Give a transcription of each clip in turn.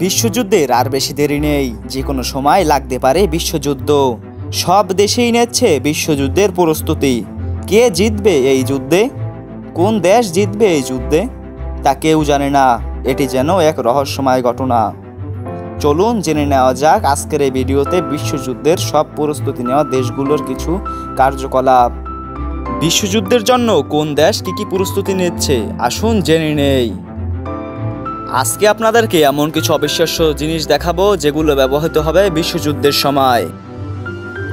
বিশ্বযুদ্ধের আর বেশি দেরি নেই, যে কোনো সময় লাগতে পারে বিশ্বযুদ্ধ। সব দেশেই নিচ্ছে বিশ্বযুদ্ধের প্রস্তুতি। কে জিতবে এই যুদ্ধে, কোন দেশ জিতবে এই যুদ্ধে, তা কেউ জানে না। এটি যেন এক রহস্যময় ঘটনা। চলুন জেনে নেওয়া যাক আজকের এই ভিডিওতে বিশ্বযুদ্ধের সব প্রস্তুতি নেওয়া দেশগুলোর কিছু কার্যকলাপ। বিশ্বযুদ্ধের জন্য কোন দেশ কি প্রস্তুতি নিচ্ছে, আসুন জেনে নেই। আজকে আপনাদেরকে এমন কিছু অবিশ্বাস্য জিনিস দেখাবো যেগুলো ব্যবহৃত হবে বিশ্বযুদ্ধের সময়।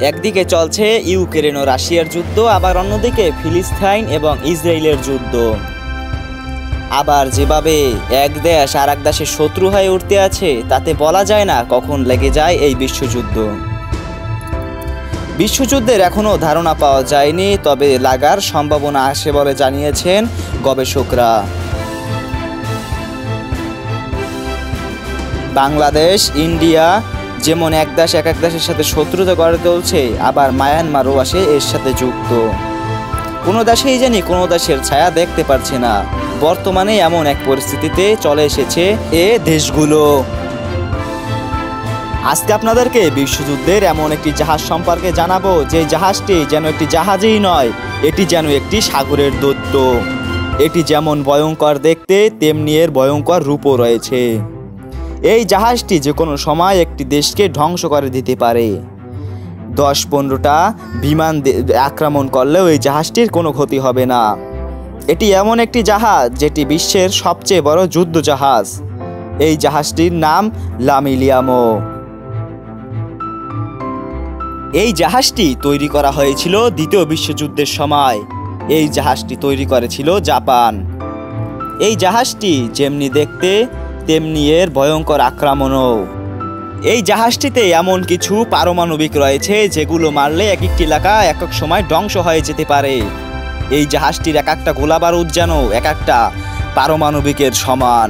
একদিকে চলছে ইউক্রেন ও রাশিয়ার যুদ্ধ, আবার অন্যদিকে ফিলিস্তিন এবং ইসরায়েলের যুদ্ধ। আবার যেভাবে এক দেশ আর এক দেশের শত্রু হয়ে উঠতে আছে, তাতে বলা যায় না কখন লেগে যায় এই বিশ্বযুদ্ধ। বিশ্বযুদ্ধের এখনও ধারণা পাওয়া যায়নি, তবে লাগার সম্ভাবনা আসে বলে জানিয়েছেন গবেষকরা। বাংলাদেশ, ইন্ডিয়া যেমন এক দেশ এক দেশের সাথে শত্রুতা গড়ে তুলছে, আবার মায়ানমারও আসে এর সাথে যুক্ত। কোনো দেশেই জানি কোনো দেশের ছায়া দেখতে পারছে না। বর্তমানে এমন এক পরিস্থিতিতে চলে এসেছে এ দেশগুলো। আজকে আপনাদেরকে বিশ্বযুদ্ধের এমন একটি জাহাজ সম্পর্কে জানাবো, যে জাহাজটি যেন একটি জাহাজই নয়, এটি যেন একটি সাগরের দৈত্য। এটি যেমন ভয়ঙ্কর দেখতে, তেমনি এর ভয়ঙ্কর রূপও রয়েছে। এই জাহাজটি যে কোনো সময় একটি দেশকে ধ্বংস করে দিতে পারে। 10-15টা বিমান আক্রমণ করলেও এই জাহাজটির কোনো ক্ষতি হবে না। এটি এমন একটি জাহাজ যেটি বিশ্বের সবচেয়ে বড় যুদ্ধ জাহাজ। এই জাহাজটির নাম লামিলিয়ামো। এই জাহাজটি তৈরি করা হয়েছিল দ্বিতীয় বিশ্বযুদ্ধের সময়। এই জাহাজটি তৈরি করেছিল জাপান। এই জাহাজটি যেমনি দেখতে, তেমনি এর ভয়ঙ্কর আক্রমণও। এই জাহাজটিতে এমন কিছু পারমাণবিক রয়েছে যেগুলো মারলে এক একটি এলাকা এক এক সময় ধ্বংস হয়ে যেতে পারে। এই জাহাজটির এক একটা গোলা বারুদ যেন এক একটা পারমাণবিকের সমান।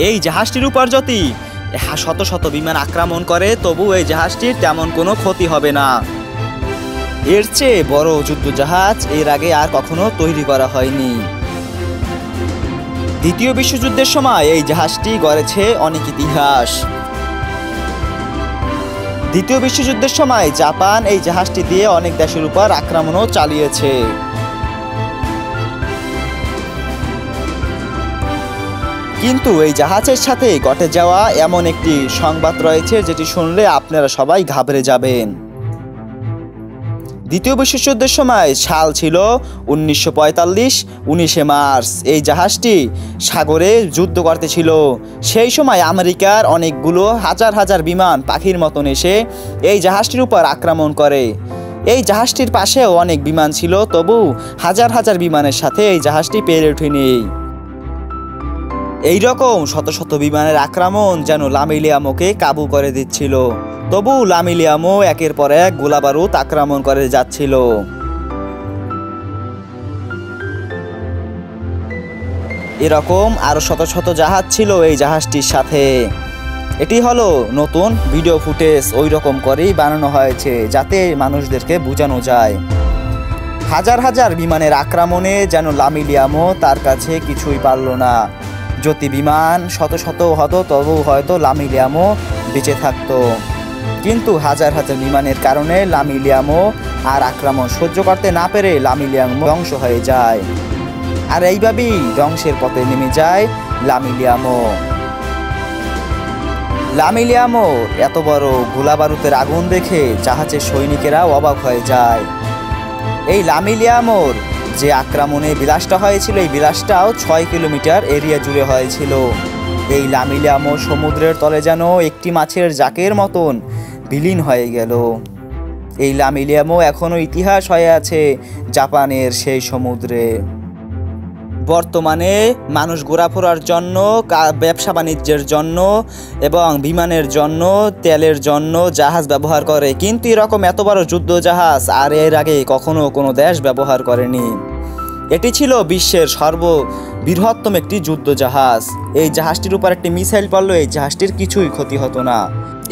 এই জাহাজটির উপর যদি শত শত বিমান আক্রমণ করে, তবু এই জাহাজটির তেমন কোনো ক্ষতি হবে না। এর চেয়ে বড় যুদ্ধ জাহাজ এর আগে আর কখনো তৈরি করা হয়নি। দ্বিতীয় বিশ্বযুদ্ধের সময় এই জাহাজটি গড়েছে অনেক ইতিহাস। দ্বিতীয় বিশ্বযুদ্ধের সময় জাপান এই জাহাজটি দিয়ে অনেক দেশের উপর আক্রমণও চালিয়েছে। কিন্তু এই জাহাজের সাথে ঘটে যাওয়া এমন একটি সংবাদ রয়েছে যেটি শুনলে আপনারা সবাই ঘাবড়ে যাবেন। দ্বিতীয় বিশ্বযুদ্ধের সময় সাল ছিল 1945, 19শে মার্চ। এই জাহাজটি সাগরে যুদ্ধ করতেছিল। সেই সময় আমেরিকার অনেকগুলো হাজার হাজার বিমান পাখির মতন এসে এই জাহাজটির উপর আক্রমণ করে। এই জাহাজটির পাশেও অনেক বিমান ছিল, তবু হাজার হাজার বিমানের সাথে এই জাহাজটি পেরে ওঠেনি। এইরকম শত শত বিমানের আক্রমণ যেন লামিলিয়ামোকে কাবু করে দিচ্ছিল, তবু লামিলিয়ামো একের পর এক গোলাবারুদ আক্রমণ করে যাচ্ছিল। এরকম আরো শত শত জাহাজ ছিল এই জাহাজটির সাথে। এটি হলো নতুন ভিডিও ফুটেজ, ওই রকম করেই বানানো হয়েছে যাতে মানুষদেরকে বোঝানো যায়। হাজার হাজার বিমানের আক্রমণে যেন লামিলিয়ামো তার কাছে কিছুই পারল না। যদি বিমান শত শত হতো, তবু হয়তো লামিলিয়ামো বেঁচে থাকতো। কিন্তু হাজার হাজার বিমানের কারণে লামিলিয়ামো আর আক্রমণ সহ্য করতে না পেরে লামিলিয়ামো ধ্বংস হয়ে যায়। আর এইভাবেই ধ্বংসের পথে নেমে যায় লামিলিয়ামো। লামিলিয়ামো এত বড় গোলা বারুদের আগুন দেখে জাহাজের সৈনিকেরাও অবাক হয়ে যায়। এই লামিলিয়ামোর যে আক্রমণে বিলাসটা হয়েছিল, এই বিলাসটাও 6 কিলোমিটার এরিয়া জুড়ে হয়েছিল। এই লামিলিয়ামো সমুদ্রের তলে যেন একটি মাছের জাকের মতন বিলীন হয়ে গেল। এই লামিলিয়ামো এখনও ইতিহাস হয়ে আছে জাপানের সেই সমুদ্রে। বর্তমানে মানুষ ঘোরাফেরার জন্য, ব্যবসা বাণিজ্যের জন্য এবং বিমানের জন্য, তেলের জন্য জাহাজ ব্যবহার করে, কিন্তু এরকম এত বড় যুদ্ধ জাহাজ আর এর আগে কখনো কোনো দেশ ব্যবহার করেনি। এটি ছিল বিশ্বের সর্ববৃহত্তম একটি যুদ্ধ জাহাজ। এই জাহাজটির উপর একটি মিসাইল পড়লে এই জাহাজটির কিছুই ক্ষতি হতো না।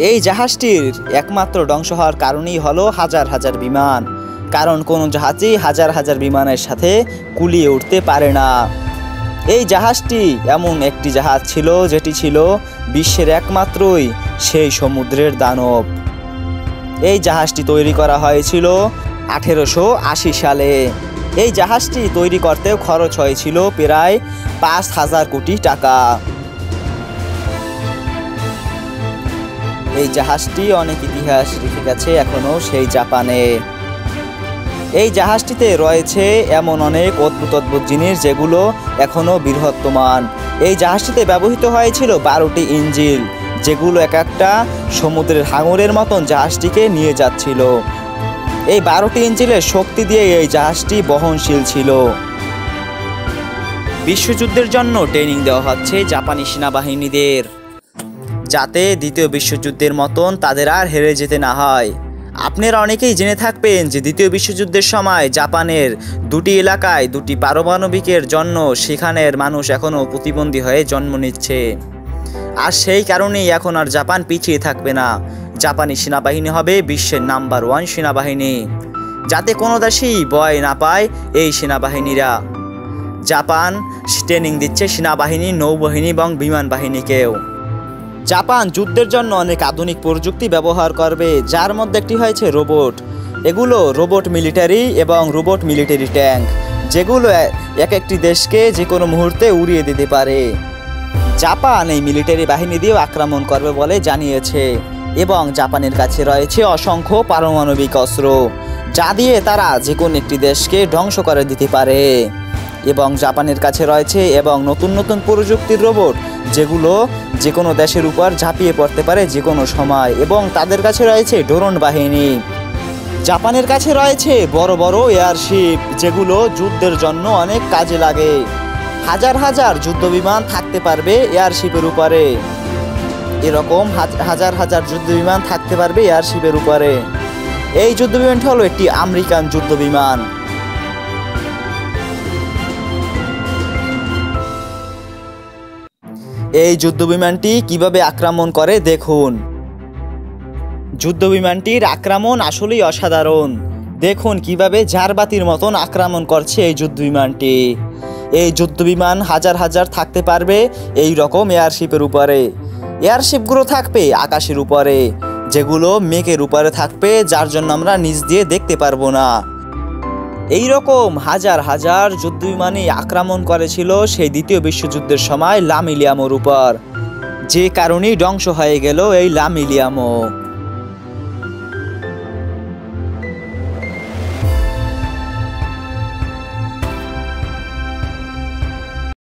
এই জাহাজটির একমাত্র ধ্বংস হওয়ার কারণেই হলো হাজার হাজার বিমান। এই জাহাজটির উপর কারণ কোনো জাহাজই হাজার হাজার বিমানের সাথে কুলিয়ে উঠতে পারে না। এই জাহাজটি এমন একটি জাহাজ ছিল যেটি ছিল বিশ্বের একমাত্রই সেই সমুদ্রের দানব। এই জাহাজটি তৈরি করা হয়েছিল 1880 সালে। এই জাহাজটি তৈরি করতেও খরচ হয়েছিল প্রায় 5,000 কোটি টাকা। এই জাহাজটি অনেক ইতিহাস রেখে গেছে এখনো সেই জাপানে। এই জাহাজটিতে রয়েছে এমন অনেক অদ্ভুত অদ্ভুত জিনিস যেগুলো এখনো বৃহত্তমান। এই জাহাজটিতে ব্যবহৃত হয়েছিল 12টি ইঞ্জিন, যেগুলো এক একটা সমুদ্রের হাঙরের মতন জাহাজটিকে নিয়ে যাচ্ছিল। এই 12টি ইঞ্জিনের শক্তি দিয়ে এই জাহাজটি বহনশীল ছিল। বিশ্বযুদ্ধের জন্য ট্রেনিং দেওয়া হচ্ছে জাপানি সেনাবাহিনীদের, যাতে দ্বিতীয় বিশ্বযুদ্ধের মতন তাদের আর হেরে যেতে না হয়। আপনারা অনেকেই জেনে থাকবেন যে দ্বিতীয় বিশ্বযুদ্ধের সময় জাপানের 2টি এলাকায় 2টি পারমাণবিকের জন্য সেখানের মানুষ এখনও প্রতিবন্ধী হয়ে জন্ম নিচ্ছে। আর সেই কারণেই এখন আর জাপান পিছিয়ে থাকবে না। জাপানি সেনাবাহিনী হবে বিশ্বের নাম্বার 1 সেনাবাহিনী, যাতে কোনো দেশই ভয় না পায় এই সেনাবাহিনীরা। জাপান ট্রেনিং দিচ্ছে সেনাবাহিনী, নৌবাহিনী এবং বিমান বাহিনীকেও। জাপান যুদ্ধের জন্য অনেক আধুনিক প্রযুক্তি ব্যবহার করবে, যার মধ্যে একটি হয়েছে রোবট। এগুলো রোবট মিলিটারি এবং রোবট মিলিটারি ট্যাঙ্ক, যেগুলো এক একটি দেশকে যে কোনো মুহূর্তে উড়িয়ে দিতে পারে। জাপান এই মিলিটারি বাহিনী দিয়েও আক্রমণ করবে বলে জানিয়েছে। এবং জাপানের কাছে রয়েছে অসংখ্য পারমাণবিক অস্ত্র, যা দিয়ে তারা যে কোনো একটি দেশকে ধ্বংস করে দিতে পারে। এবং জাপানের কাছে রয়েছে এবং নতুন নতুন প্রযুক্তির রোবট, যেগুলো যে কোনো দেশের উপর ঝাঁপিয়ে পড়তে পারে যে কোনো সময়। এবং তাদের কাছে রয়েছে ড্রোন বাহিনী। জাপানের কাছে রয়েছে বড় বড় এয়ারশিপ, যেগুলো যুদ্ধের জন্য অনেক কাজে লাগে। হাজার হাজার যুদ্ধবিমান থাকতে পারবে এয়ারশিপের উপরে। এরকম হাজার হাজার যুদ্ধবিমান থাকতে পারবে এয়ারশিপের উপরে। এই যুদ্ধবিমানটি হলো একটি আমেরিকান যুদ্ধবিমান। এই যুদ্ধবিমানটি কিভাবে আক্রমণ করে দেখুন। যুদ্ধবিমানটির আক্রমণ আসলেই অসাধারণ। দেখুন কিভাবে ঝাড়বাতির মতন আক্রমণ করছে এই যুদ্ধবিমানটি। এই যুদ্ধবিমান হাজার হাজার থাকতে পারবে এই রকম এয়ারশিপের উপরে। এয়ারশিপগুলো থাকবে আকাশের উপরে, যেগুলো মেঘের উপরে থাকবে, যার জন্য আমরা নিচ দিয়ে দেখতে পারবো না। এই রকম হাজার হাজার যুদ্ধবিমানই আক্রমণ করেছিল সেই দ্বিতীয় বিশ্বযুদ্ধের সময় লা মিলিয়ামোর উপর, যে কারণেই ধ্বংস হয়ে গেল এই লা মিলিয়ামো।